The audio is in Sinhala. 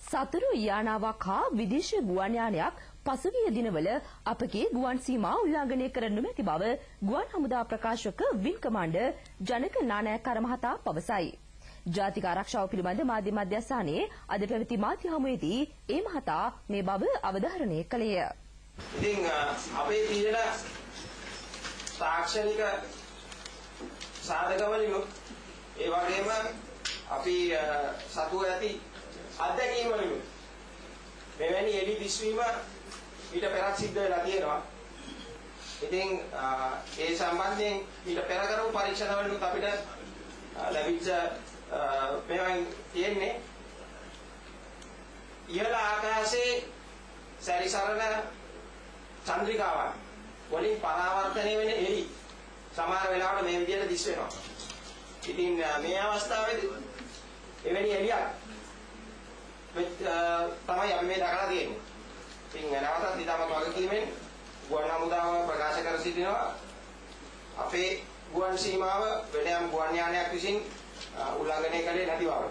සතුරු යානාවක් හා විදේශ ගුවන් යානයක් පසුගිය දිනවල අපගේ ගුවන් සීමා උල්ලංඝනය කර නොමැති බව ගුවන් හමුදා ප්‍රකාශක වින් කමාන්ඩර් ජනක නානායක්කර මහතා පවසයි. ජාතික ආරක්ෂාව පිළිබඳ මාධ්‍ය මධ්‍යස්ථානයේ අද පැවති මාධ්‍ය හමුවේදී ඒ මහතා මේ බව අවධාරණය කළේය. ඉතින් අපේ තියෙන තාක්ෂණික සාධකවලින් ඒ වගේම අපි සතුව ඇති අත්දැකීම් වලින් මෙවැනි එළි දිස්වීම ඊට පෙරත් සිද්ධ වෙලා තියෙනවා. ඉතින් ඒ සම්බන්ධයෙන් ඊට පෙර කරපු පරීක්ෂණ වලින් අපිට ලැබිච්ච මේවායින් තියෙන්නේ ඉහළ ආකාශයේ සැරිසරන චන්ද්‍රිකාවන් වලින් පරාවර්තනය වෙන එළි සමහර වෙලාවට මේ විදිහට දිස් වෙනවා. ඉතින් මේ අවස්ථාවේදී එවැනි එළියක් තමයි අපි මේ දක්වලා තියෙන්නේ. ඉතින් නැවතත් ඊටමත් වගකීමෙන් ගුවන් හමුදාව ප්‍රකාශ කර සිටිනවා අපේ ගුවන් සීමාව වෙනයම් ගුවන් යානයක් විසින් උල්ලංඝනය කළේ නැති බව.